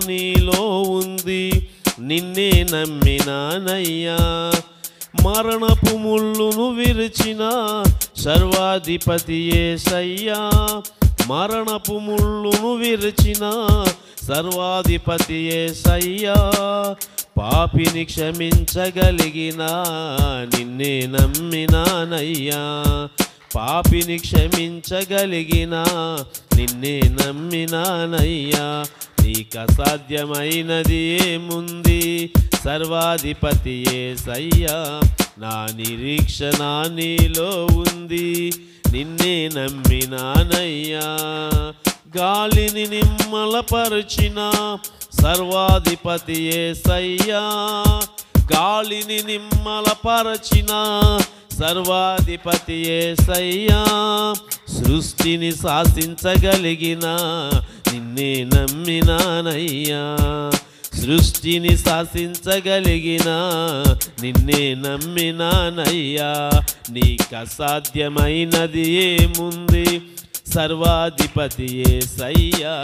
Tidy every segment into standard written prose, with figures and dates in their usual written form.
నీలో ఉంది, నిన్నే నమ్మినానయ్యా. మరణపు ముళ్ళును విరిచిన సర్వాధిపతి యేసయ్యా, మరణపు ముళ్ళును విరిచిన సర్వాధిపతి యేసయ్యా. పాపిని క్షమించగలిగిన నిన్నే నమ్మినానయ్యా, పాపిని క్షమించగలిగిన నిన్నే నమ్మినానయ్యా. నీకు అసాధ్యమైనది ఏముంది, సర్వాధిపతి యేసయ్యా. నా నిరీక్షణ నీలో ఉంది, నిన్నే నమ్మినానయ్యా. గాలిని నిమ్మలపరిచిన సర్వాధిపతి యేసయ్యా, గాలిని నిమ్మలపరచిన సర్వాధిపతి యేసయ్యా. సృష్టిని శాసించగలిగిన నిన్నే నమ్మినానయ్యా, సృష్టిని శాసించగలిగిన నిన్నే నమ్మినానయ్యా. నీకు అసాధ్యమైనది ఏముంది, సర్వాధిపతి యేసయ్యా.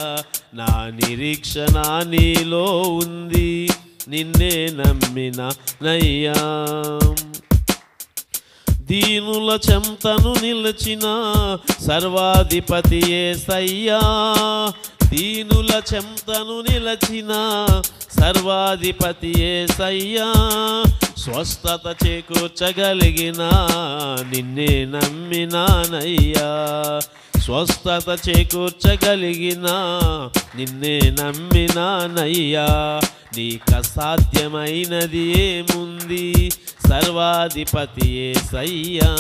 నా నిరీక్షణ నీలో ఉంది, నిన్నే నమ్మినానయ్యా. దీనుల చెంతను నిలిచిన సర్వాధిపతి యేసయ్యా, దీనుల చెంతను నిలిచిన సర్వాధిపతి యేసయ్యా. స్వస్థత చేకూర్చగలిగిన నిన్నే నమ్మినానయ్యా, స్వస్థత చేకూర్చగలిగిన నిన్నే నమ్మినానయ్యా. నీకు అసాధ్యమైనది ఏముంది, సర్వాధిపతి యేసయ్యా.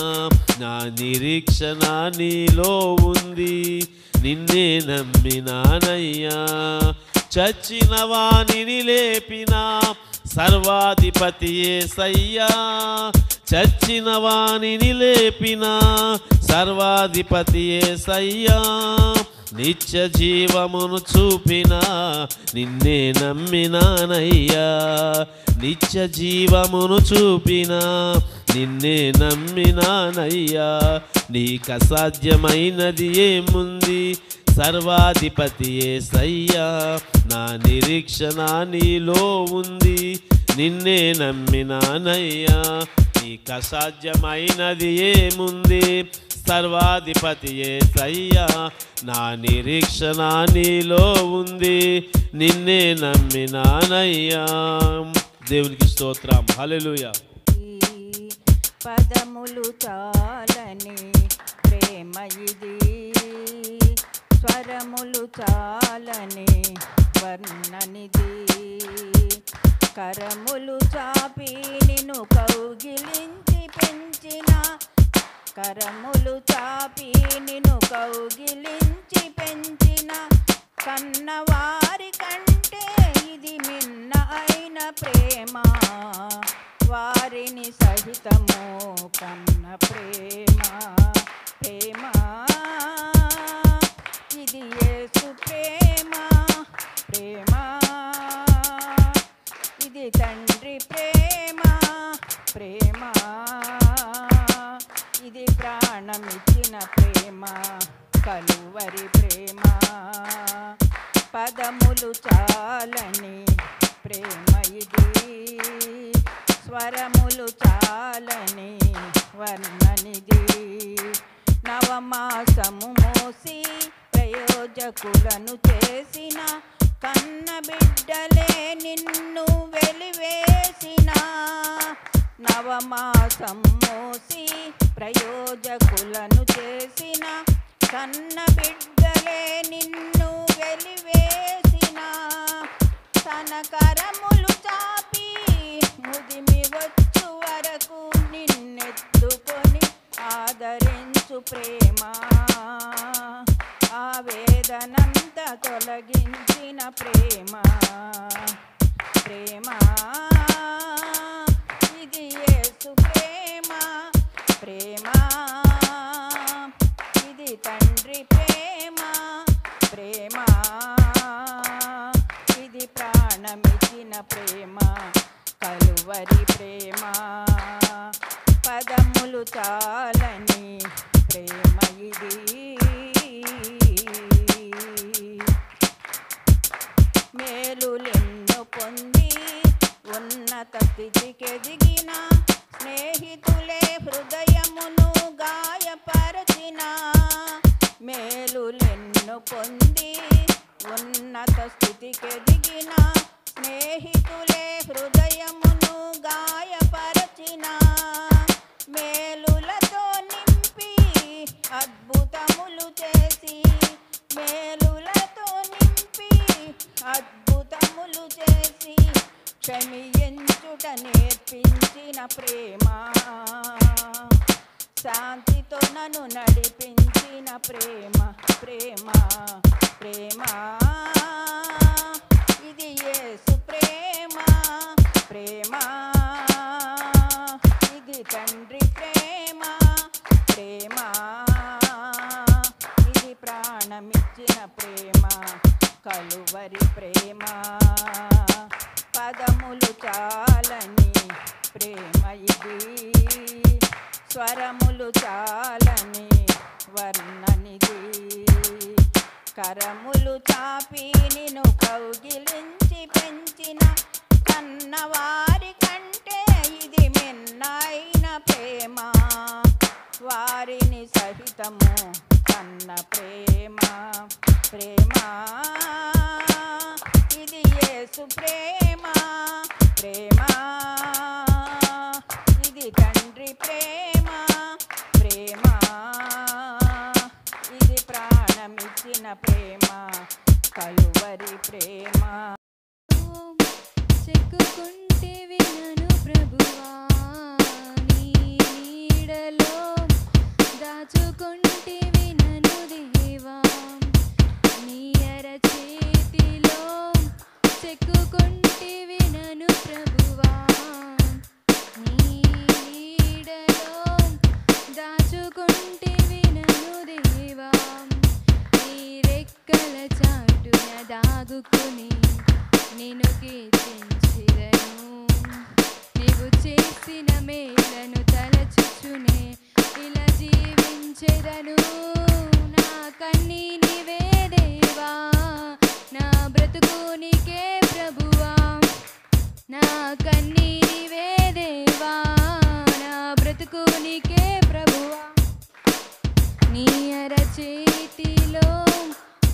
నా నిరీక్షణ నీలో ఉంది, నిన్నే నమ్మినానయ్యా. చచ్చిన వానిని లేపిన సర్వాధిపతి యేసయ్యా, చచ్చిన వానిని లేపిన సర్వాధిపతి యేసయ్యా. నిత్య జీవమును చూపిన నిన్నే నమ్మినానయ్యా, నిత్య జీవమును చూపిన నిన్నే నమ్మినానయ్యా. నీకు అసాధ్యమైనది ఏముంది, సర్వాధిపతి యేసయ్యా. నా నిరీక్షణ నీలో ఉంది, నిన్నే నమ్మినానయ్యా. నీకు అసాధ్యమైనది ఏముంది, సర్వాధిపతి యేసయ్యా. నా నిరీక్షణ నీలో ఉంది, నిన్నే నమ్మినానయ్యా. దేవునికి స్తోత్రం, హల్లెలూయా. పదములు చాలని ప్రేమ ఇది, స్వరములు చాలని వర్ణనిది. కరములు చాపి నిన్ను కౌగిలించి పెంచిన, కరములు చాపి నిన్ను కౌగిలించి పెంచిన కన్నవారి కంటే ఇది మిన్న అయిన ప్రేమ. వారిని సహితము కన్న ప్రేమ, ప్రేమ ఇది యేసు ప్రేమ, ప్రేమ ఇది తండ్రి ప్రేమ, ప్రేమ ఇది ప్రాణమిచ్చిన ప్రేమ, కలువరి ప్రేమ. పదములు చాలని ప్రేమ ఇది, స్వరములు చాలని వర్ణనిది. నవమాసము మోసి ప్రయోజకులను చేసిన కన్న బిడ్డలే నిన్ను వెలివేసిన, నవమాసం మోసి ప్రయోజకులను చేసిన కన్న బిడ్డలే నిన్ను వెలివేసిన. తన కరములు చాపి ముదిమి వచ్చు వరకు నిన్నెత్తుకొని ఆదరించు ప్రేమ, ఆవేదనంతా తొలగించిన ప్రేమ, ప్రేమ ఇది యేసు ప్రేమ, ప్రేమ ఇది తండ్రి ప్రేమ, ప్రేమ ఇది ప్రాణమిచ్చిన ప్రేమ, కలువరి ప్రేమ. పదములు చాలని ప్రేమ ఇది. ప్రేమను పొంది ఉన్నత స్థితికెదిగిన స్నేహితులే హృదయమును గాయపరచిన మేలులతో నింపి అద్భుతములు చేసి మేలులతో నింపి అద్భుతములు చేసి క్షమించుట నేర్పించిన ప్రేమ శాంతితో నన్ను నడిపించిన ప్రేమ ప్రేమ ప్రేమ ఇది యేసు ప్రేమ ప్రేమ ఇది తండ్రి ప్రేమ ప్రేమ ఇది ప్రాణమిచ్చిన ప్రేమ కలువరి ప్రేమ పదములు చాలని ప్రేమ ఇది స్వరములు చాలని వర్ణనిది కరములు చాపి నిన్ను కౌగిలించి పెంచిన కన్నవారి కంటే ఇది మిన్నైన ప్రేమ వారిని సహితము కన్న ప్రేమ ప్రేమ ఇది యేసు ప్రేమ ప్రేమ ఇది తండ్రి ప్రేమ ప్రేమ ఇది ప్రాణమిచ్చిన ప్రేమ కలువరి ప్రేమ చెక్కుకుంటే వినను ప్రభువా నీ నీడలో దాచుకుంటే వినను దేవా నీ అరచేతిలో చెక్కుకుంటే వినను ప్రభువా నీ నీడలో దాచుకుంటే వినను దేవా నీ రెక్కల చాటున దాగుకుని నిన్ను కీర్తించెదను నీవు చేసిన మేలను తలచుచునే ఇలా జీవించెదను నా కన్నీ నీవే దేవా నా బ్రతుకు నీకే ప్రభువా నా కన్నీ నీవే దేవా నా బ్రతుకు నీకే ప్రభువా నీ అరచేతిలో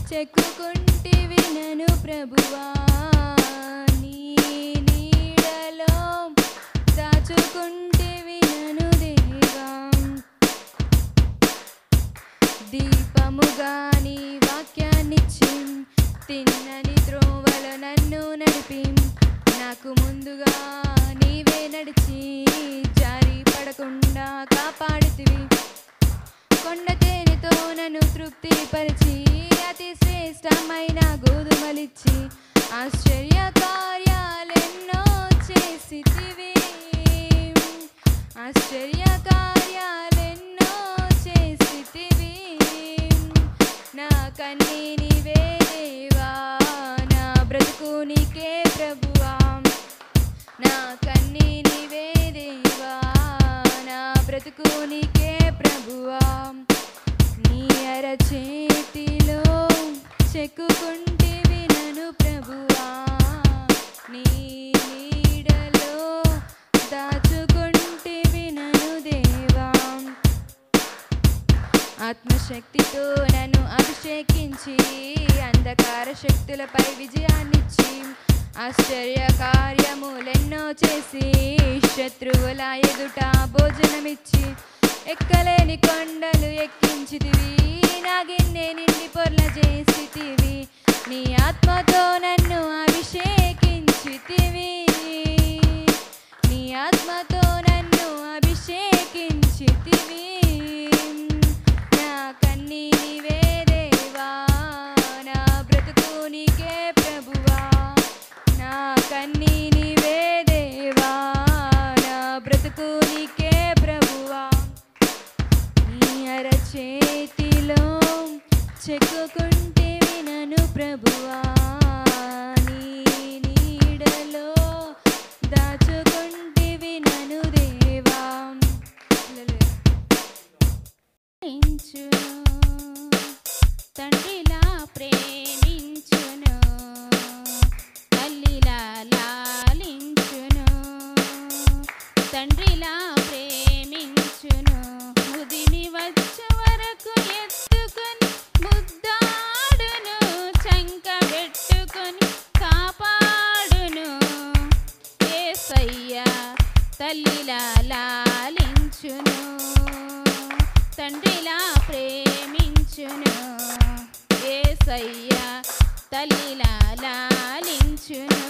చెక్కుకుంటే వినను ప్రభువా నీ నీడలో దాచుకుంటే వినను దేవా దీపముగా నీ వాక్యాన్నిచ్చి తిన్నని త్రోవలో నన్ను నడిపి నాకు ముందుగా నీవే నడిచి జారి పడకుండా కాపాడితివి కొండ తేనెతో నన్ను తృప్తిపరిచి అతి శ్రేష్టమైన గోధుమలిచ్చి ఆశ్చర్య కార్యాలెన్నో చేసితివి ఆశ్చర్య కార్యాలెన్నో చేసితివి నా కన్నీ నీవే దేవా నా బ్రతుకు నీకే ప్రభువా నా కన్నీ నీవే దేవా నా బ్రతుకు నీకే ప్రభువా నీ అరచేతిలో చెక్కుకుంటే వినను ప్రభువా నీ నీడలో దాచుకుంటే వినను దేవా ఆత్మశక్తితో నన్ను అభిషేకించి అంధకార శక్తులపై విజయాన్నిచ్చి ఆశ్చర్య కార్యములెన్నో చేసి శత్రువుల ఎదుట భోజనమిచ్చి ఎక్కలేని కొండలు ఎక్కించితివి నా గిన్నె నిండి పొర్ల చేసితివి నీ ఆత్మతో నన్ను అభిషేకించితివి నీ ఆత్మతో నన్ను అభిషేకించితివి నా కన్నీ నీవే దేవా నా బ్రతుకు నీకే ప్రభువా నా కన్నీ నీవే దేవా నా బ్రతుకు నీకే ప్రభువా నీ అరచేతిలో చెక్కుకుంటే వినను ప్రభువా నీ నీడలో దాచుకుంటే వినను దేవా తండ్రిలా ప్రేమించును తల్లిలా లాలించును తండ్రిలా ప్రేమించును ముదిమి వచ్చే వరకు ఎత్తుకొని ముద్దాడును తల్లిలా లాలించును తండ్రిలా ప్రేమించును యేసయ్య తల్లిలా లాలించును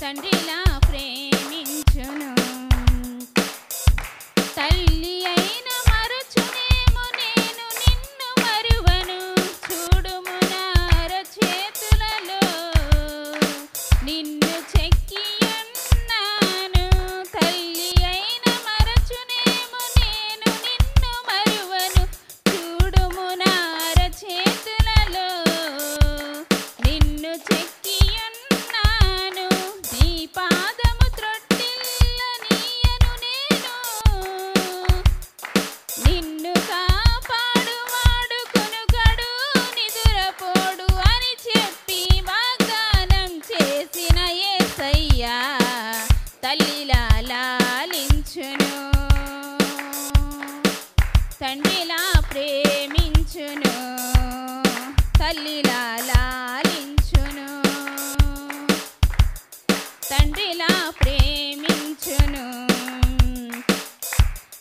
తండ్రిలా ప్రేమించును తల్లి అయిన మరచునేమో నేను నిన్ను మరువను చూడుము నా అరచేతులలో నిన్ను చెక్కియున్నాను తల్లి అయిన మరచునేమో నేను నిన్ను మరువను చూడుము నా అరచేతులలో నిన్ను చెక్కియున్నాను నీ పాదము త్రొట్టిల్ల నీయను నేను నిన్ను కాపాడువాడు కొనుగడు నిదురపోడు అని చెప్పి వాగ్దానం చేసిన యేసయ్యా తల్లిలా లాలించును తండ్రిలా ప్రేమించును తల్లిలా లాలించును తండ్రిలా ప్రేమించును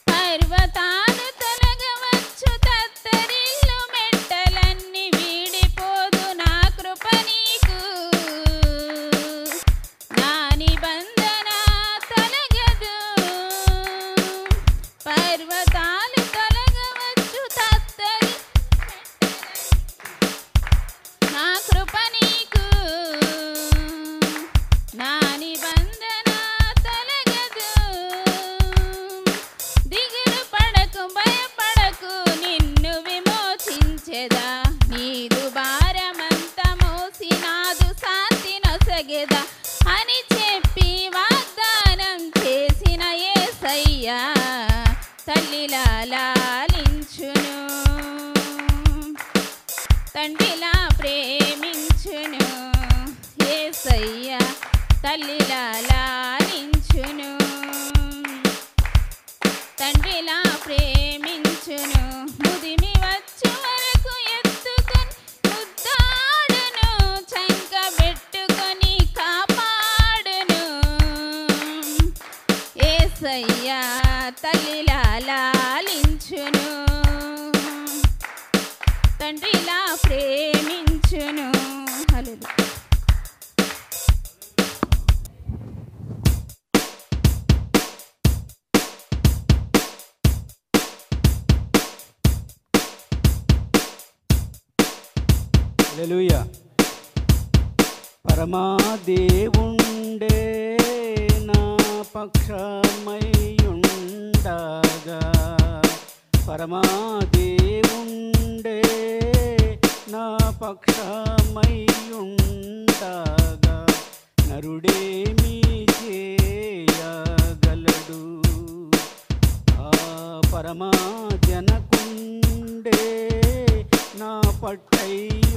పర్వతాలు తొలగవచ్చు తత్తరిల్లు మెట్టలన్నీ వీడిపోదు నా కృప నీకు నా నిబంధన తొలగదు పర్వతాలు తొలగవచ్చు తత్తరి నా కృప నీకు నా నిబంధన తొలగదు దిగులు పడకు భయపడకు నిన్ను విమోచించెదా నీదు భారమంత మోసి నాదు శాంతి నొసగెదా అని చెప్పి వాగ్దానం చేసిన యేసయ్యా తల్లిలా లాలించును తండ్రిలా ప్రేమించును యేసయ్యా తల్లిలా లాలించును తండ్రిలా ప్రేమించును ముదిమి వచ్చు వరకు ఎత్తుకొని ముద్దాడును చంక పెట్టుకొని కాపాడును యేసయ్యా తల్లిలా లాలించును తండ్రిలా ప్రేమించును హల్లెలూయా హల్లెలూయా పరమాదేవుండే నా పక్షమై ఉండగా పరమాదేవుండే నా పక్షమై ఉండగా నరుడేమీ చేయగలడు ఆ పరమాజనకుండే నా పట్టై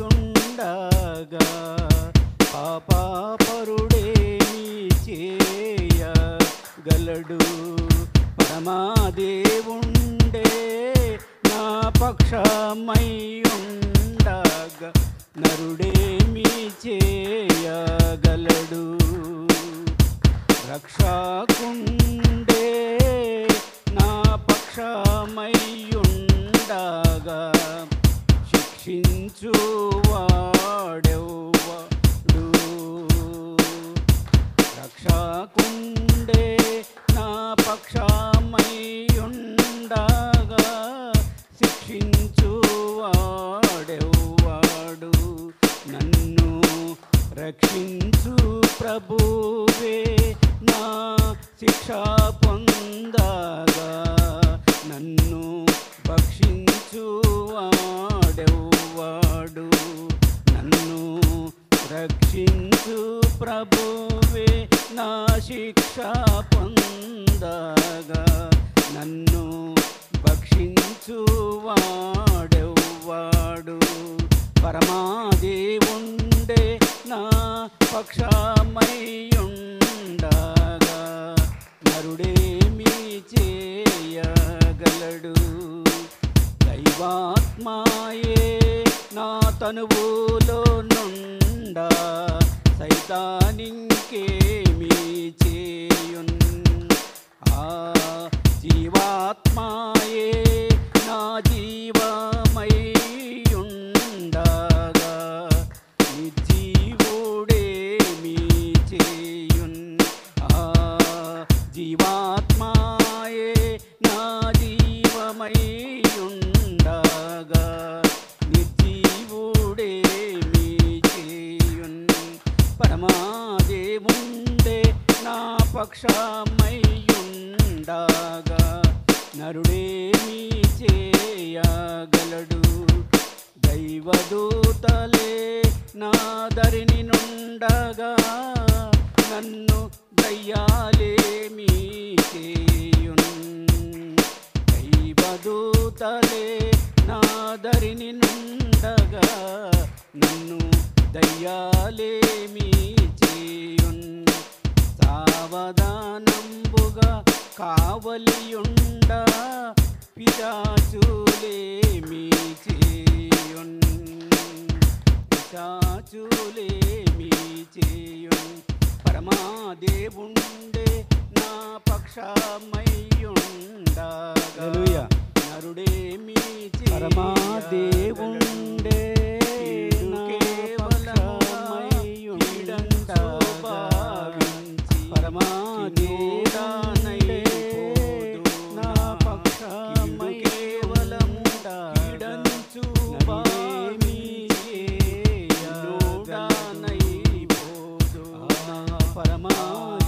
ఉండగా పాపరుడేమీ చేయగలడు పరమాదేవుండే నా పక్షమై ఉండగా నరుడేమీ చేయగలడు రక్షకుండే నా పక్షమై ఉండగా శిక్షించువాడెవ్వడు రక్షకుండే నా పక్షమై ఉండగా శిక్షించువాడెవ్వడు నన్ను రక్షించు ప్రభువే నా శిక్ష పొందగా నన్ను భక్షించువాడెవ్వడు నన్ను రక్షించు ప్రభువే నా శిక్ష పొందగా నన్ను భక్షించువాడెవ్వడు పరమాదేవుండే నా పక్షమై ఉండగా నరుడేమీ చేయగలడు దైవాత్మాయే నా తనువులో నుండా సైతానింకేమీ చేయున్ జీవాత్మాయే నా జీవమై ఉండగా నిర్జీవుడేమి చేయున్ జీవాత్మాయే నా జీవమై ఉండగా నిర్జీవుడేమి చేయున్ పరమాదేవుండే నా పక్షమయ్యుండగా నరుడేమి చేయగలడు దైవదూతలే నా దరిని నుండగా నన్ను దయ్యాలేమి చేయున్ దైవదూతలే నా దరిని నుండగా నన్ను దయ్యాలేమి చేయున్ సావధానంబుగా కావలియుండ పిశాచులేమి చేయున్ పిశాచులేమి చేయున్ పరమాదేవుండే నా పక్షమయ్యుండగా నరుడేమి పరమాదేవుండే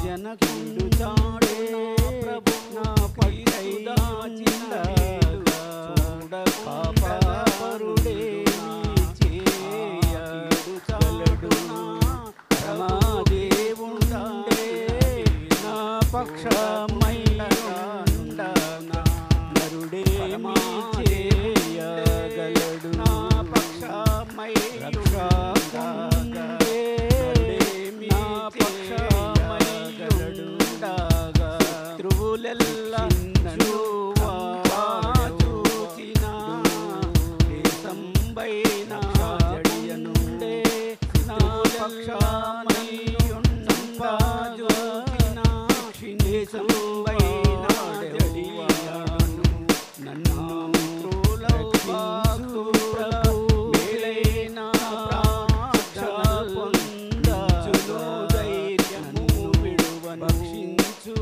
జనకుండు చాడే ప్రభు నా పైదాచిన చూడపరుడే చేయడు చాడు పరమాదేవుండే నా పక్షమై నరుడే చేయగలడు నా పక్షమై త్రువులెల్లా చూచిన సంబైన జడియనుండే నా పక్షమయ్యుండజోచిన సంబైన జడియను నన్ను త్రులౌబాకు ప్రభు మేలైన ప్రార్థన పొందచును ధైర్యము విడువను భక్షించు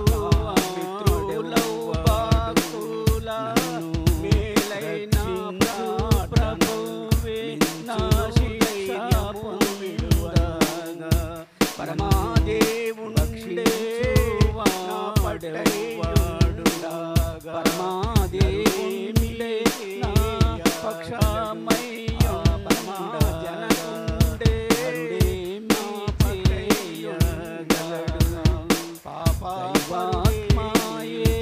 పరమాదేవుండే నా పడవాడుండగా పరమాదేవుండే నా పక్షమయ్య జనకుండే నా చేయగలడు పాపాత్మాయే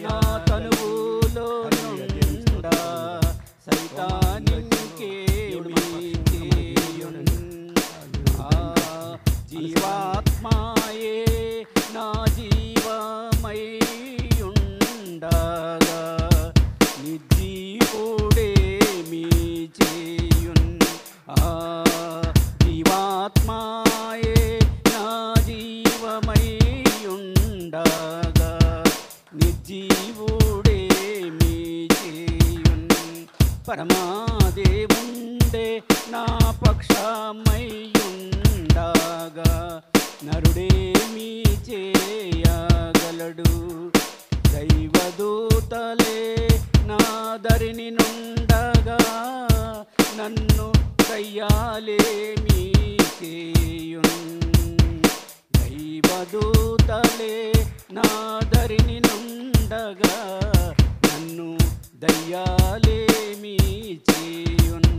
నా తనువులో నుండా సైతానికే జీవాత్మాయే నా జీవమై ఉండగా నిర్జీవుడేమి చేయున్ జీవాత్మాయే నా జీవమై ఉండగా నిర్జీవుడేమి చేయున్ పరమాదేవుండే నా పక్షమయ్యుండగా నరుడేమి చేయగలడు దైవదూతలే నా దరిని నుండగా నన్ను దయ్యాలేమి చేయున్ దైవదూతలే నా దరిని నుండగా నన్ను దయ్యాలేమి చేయున్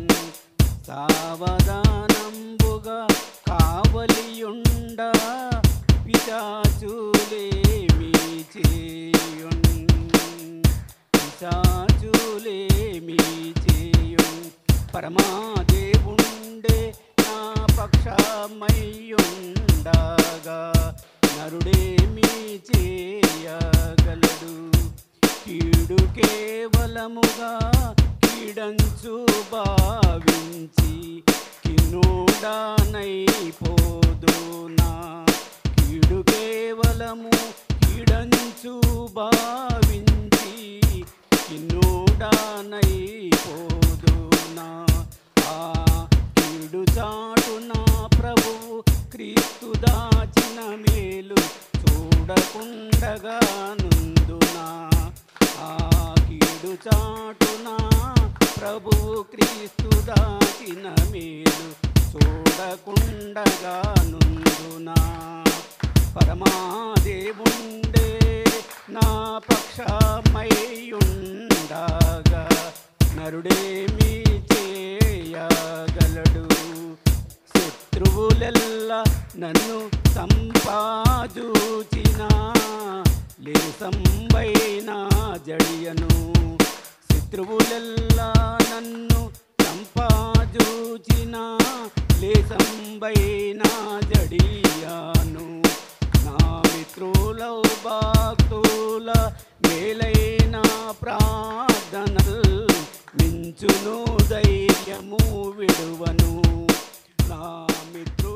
సావధానంబుగా కావలియుండ పిశాచులేమి చేయున్ పిశాచులేమి చేయున్ పరమాదేవుండే నా పక్షమయ్యుండగా నరుడేమి చేయగలడు కీడు కేవలముగా కీడంచు భావించి కిన్నుడానైపోదునా కీడు కేవలము కీడంచు ఉండగా నుందునా ఆ కీడు చాటున ప్రభువు క్రీస్తు దాచిన మేలు చూడకుండగా నుందునా పరమాదేవుండే నా పక్షమై ఉండగా నరుడేమి చేయగలడు శత్రువులెల్లా నన్ను సంపాజూచిన లేసంబైన జడియను శత్రువులెల్లా నన్ను సంపాజూచిన లేసంబైన జడియాను నా మిత్రుల భక్తుల మేలైన ప్రార్థనల్ మించును ధైర్యము విడువను నా మిత్రు